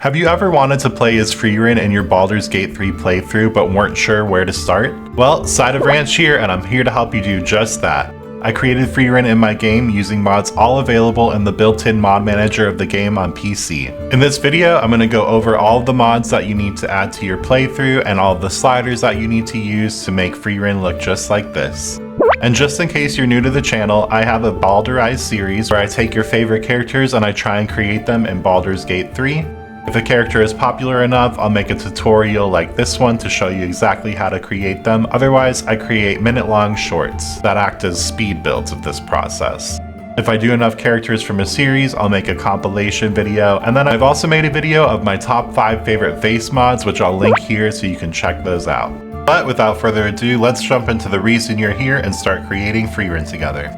Have you ever wanted to play as Frieren in your Baldur's Gate 3 playthrough but weren't sure where to start? Well, Side of Ranch here, and I'm here to help you do just that. I created Frieren in my game using mods all available in the built-in mod manager of the game on PC. In this video, I'm going to go over all of the mods that you need to add to your playthrough and all of the sliders that you need to use to make Frieren look just like this. And just in case you're new to the channel, I have a Baldurized series where I take your favorite characters and I try and create them in Baldur's Gate 3. If a character is popular enough, I'll make a tutorial like this one to show you exactly how to create them. Otherwise, I create minute-long shorts that act as speed builds of this process. If I do enough characters from a series, I'll make a compilation video, and then I've also made a video of my top 5 favorite face mods, which I'll link here so you can check those out. But without further ado, let's jump into the reason you're here and start creating Frieren together.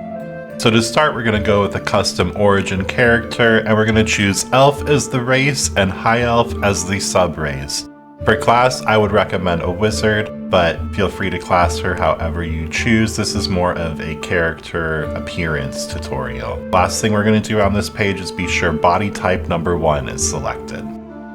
So to start, we're going to go with a custom origin character, and we're going to choose Elf as the race and High Elf as the sub-race. For class, I would recommend a wizard, but feel free to class her however you choose. This is more of a character appearance tutorial. Last thing we're going to do on this page is be sure body type number 1 is selected.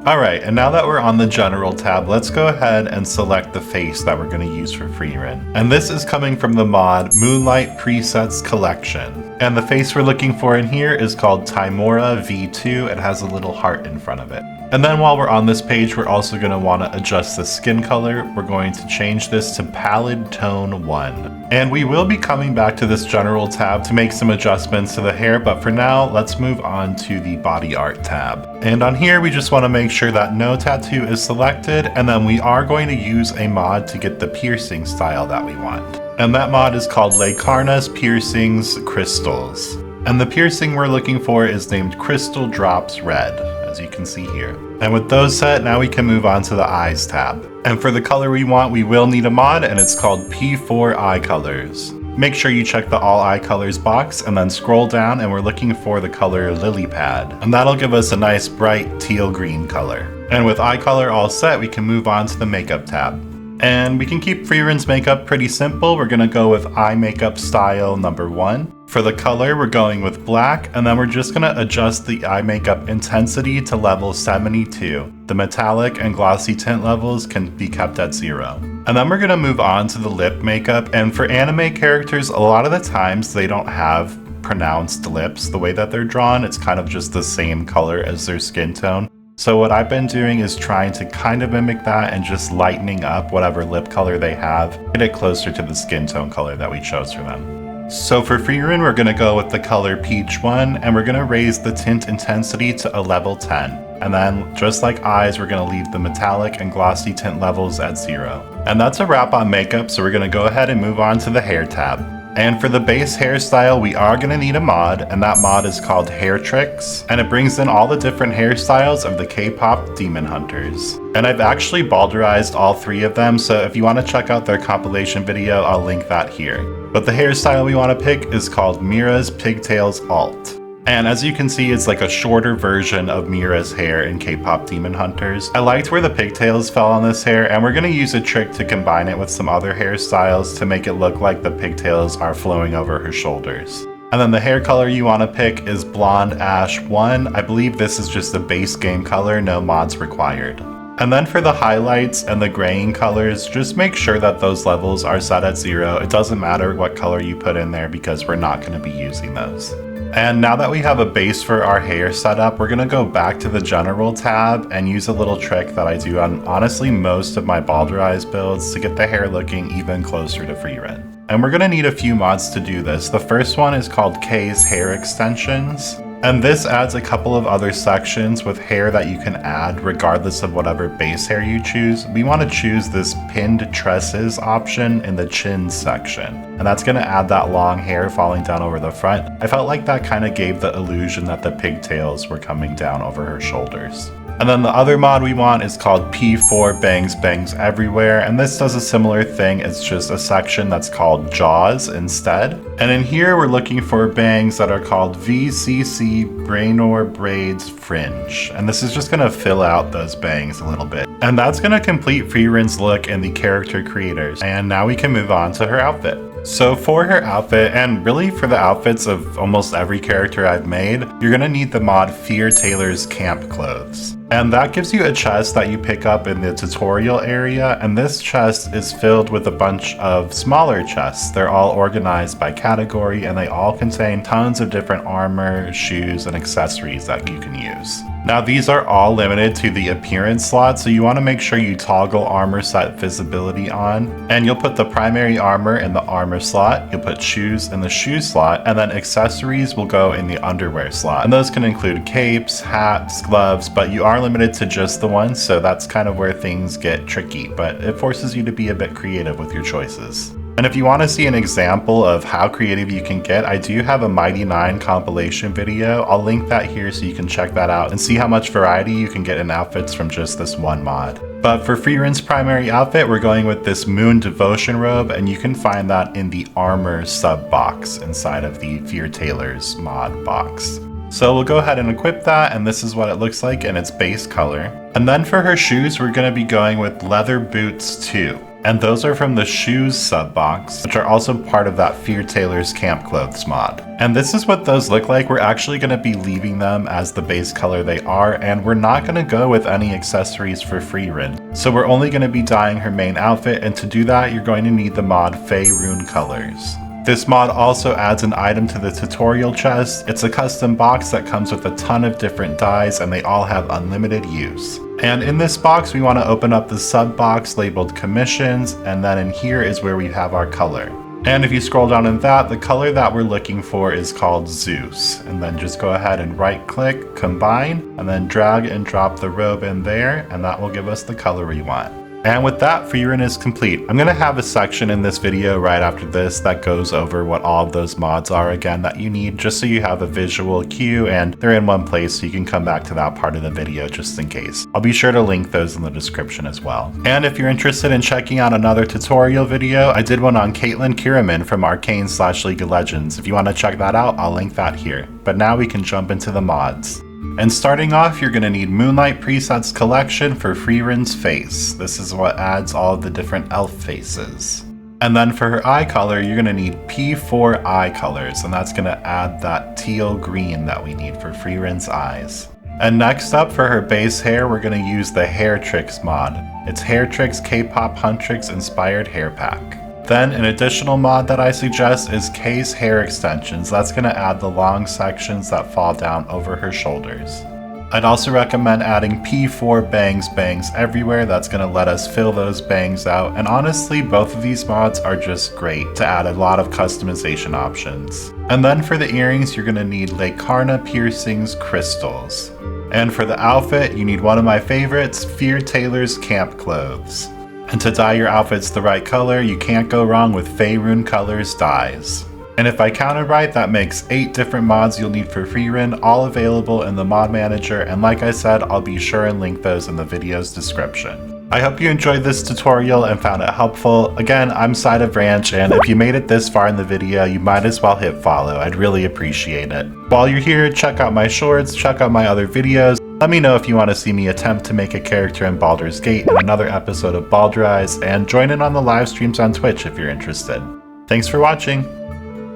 Alright, and now that we're on the General tab, let's go ahead and select the face that we're going to use for Frieren. And this is coming from the mod Moonlight Presets Collection. And the face we're looking for in here is called Timora V2. It has a little heart in front of it. And then while we're on this page, we're also going to want to adjust the skin color. We're going to change this to Pallid Tone 1. And we will be coming back to this General tab to make some adjustments to the hair, but for now, let's move on to the Body Art tab. And on here, we just want to make sure that no tattoo is selected, and then we are going to use a mod to get the piercing style that we want. And that mod is called Lecarna's Piercings Crystals. And the piercing we're looking for is named Crystal Drops Red, as you can see here. And with those set, now we can move on to the Eyes tab. And for the color we want, we will need a mod, and it's called P4 Eye Colors. Make sure you check the All Eye Colors box, and then scroll down, and we're looking for the color Lily Pad. And that'll give us a nice bright teal green color. And with eye color all set, we can move on to the Makeup tab. And we can keep Frieren's makeup pretty simple. We're going to go with eye makeup style number 1. For the color, we're going with black, and then we're just going to adjust the eye makeup intensity to level 72. The metallic and glossy tint levels can be kept at 0. And then we're going to move on to the lip makeup, and for anime characters, a lot of the times they don't have pronounced lips. The way that they're drawn, it's kind of just the same color as their skin tone. So what I've been doing is trying to kind of mimic that and just lightening up whatever lip color they have, get it closer to the skin tone color that we chose for them. So for Frieren, we're going to go with the color Peach 1, and we're going to raise the tint intensity to a level 10. And then, just like eyes, we're going to leave the metallic and glossy tint levels at 0. And that's a wrap on makeup, so we're going to go ahead and move on to the hair tab. And for the base hairstyle, we are going to need a mod, and that mod is called Hairtrix, and it brings in all the different hairstyles of the Kpop Demon Hunters. And I've actually Baldurized all 3 of them, so if you want to check out their compilation video, I'll link that here. But the hairstyle we want to pick is called Mira's Pigtails Alt. And as you can see, it's like a shorter version of Mira's hair in Kpop Demon Hunters. I liked where the pigtails fell on this hair, and we're going to use a trick to combine it with some other hairstyles to make it look like the pigtails are flowing over her shoulders. And then the hair color you want to pick is Blonde Ash 1. I believe this is just a base game color, no mods required. And then for the highlights and the graying colors, just make sure that those levels are set at 0. It doesn't matter what color you put in there because we're not going to be using those. And now that we have a base for our hair set up, we're going to go back to the General tab and use a little trick that I do on honestly most of my Baldurized builds to get the hair looking even closer to Frieren. And we're going to need a few mods to do this. The first one is called K's Hair Extensions. And this adds a couple of other sections with hair that you can add regardless of whatever base hair you choose. We want to choose this pinned tresses option in the chin section. And that's going to add that long hair falling down over the front. I felt like that kind of gave the illusion that the pigtails were coming down over her shoulders. And then the other mod we want is called P4 Bangs Bangs Everywhere, and this does a similar thing. It's just a section that's called Jaws instead. And in here we're looking for bangs that are called VCC Brainor Braids Fringe, and this is just going to fill out those bangs a little bit. And that's going to complete Frieren's look in the character creators, and now we can move on to her outfit. So for her outfit, and really for the outfits of almost every character I've made, you're gonna need the mod Fear Taylor's Camp Clothes. And that gives you a chest that you pick up in the tutorial area, and this chest is filled with a bunch of smaller chests. They're all organized by category, and they all contain tons of different armor, shoes, and accessories that you can use. Now these are all limited to the appearance slot, so you want to make sure you toggle armor set visibility on, and you'll put the primary armor in the armor slot, you'll put shoes in the shoe slot, and then accessories will go in the underwear slot. And those can include capes, hats, gloves, but you are limited to just the one, so that's kind of where things get tricky, but it forces you to be a bit creative with your choices. And if you want to see an example of how creative you can get, I do have a Mighty 9 compilation video. I'll link that here so you can check that out and see how much variety you can get in outfits from just this one mod. But for Frieren's primary outfit, we're going with this Moon Devotion robe, and you can find that in the armor sub box inside of the Fear Taylor's mod box. So we'll go ahead and equip that, and this is what it looks like in its base color. And then for her shoes, we're going to be going with leather boots 2. And those are from the shoes sub box, which are also part of that Fear Taylor's Camp Clothes mod. And this is what those look like. We're actually going to be leaving them as the base color they are, and we're not going to go with any accessories for Frieren. So we're only going to be dyeing her main outfit, and to do that, you're going to need the mod Faerun Colors. This mod also adds an item to the tutorial chest. It's a custom box that comes with a ton of different dyes, and they all have unlimited use. And in this box, we want to open up the sub box labeled commissions, and then in here is where we have our color. And if you scroll down in that, the color that we're looking for is called Zeus. And then just go ahead and right click, combine, and then drag and drop the robe in there, and that will give us the color we want. And with that, Frieren is complete. I'm going to have a section in this video right after this that goes over what all of those mods are again that you need, just so you have a visual cue and they're in one place so you can come back to that part of the video just in case. I'll be sure to link those in the description as well. And if you're interested in checking out another tutorial video, I did one on Caitlyn Kiraman from Arcane/League of Legends. If you want to check that out, I'll link that here. But now we can jump into the mods. And starting off, you're going to need Moonlight Presets Collection for Frieren's face. This is what adds all of the different elf faces. And then for her eye color, you're going to need P4 eye colors, and that's going to add that teal green that we need for Frieren's eyes. And next up, for her base hair, we're going to use the Hairtrix mod. It's Hairtrix Kpop Huntrix inspired hair pack. Then an additional mod that I suggest is K's hair extensions. That's going to add the long sections that fall down over her shoulders. I'd also recommend adding P4 bangs everywhere. That's going to let us fill those bangs out. And honestly, both of these mods are just great to add a lot of customization options. And then for the earrings, you're going to need Lekarna Piercings Crystals. And for the outfit, you need one of my favorites, Fear Taylor's Camp Clothes. And to dye your outfits the right color, you can't go wrong with Faerun Colors dyes. And if I counted right, that makes 8 different mods you'll need for Frieren, all available in the mod manager, and like I said, I'll be sure and link those in the video's description. I hope you enjoyed this tutorial and found it helpful. Again, I'm Side of Ranch, and if you made it this far in the video, you might as well hit follow. I'd really appreciate it. While you're here, check out my shorts, check out my other videos. Let me know if you want to see me attempt to make a character in Baldur's Gate in another episode of Baldurized, and join in on the live streams on Twitch if you're interested. Thanks for watching!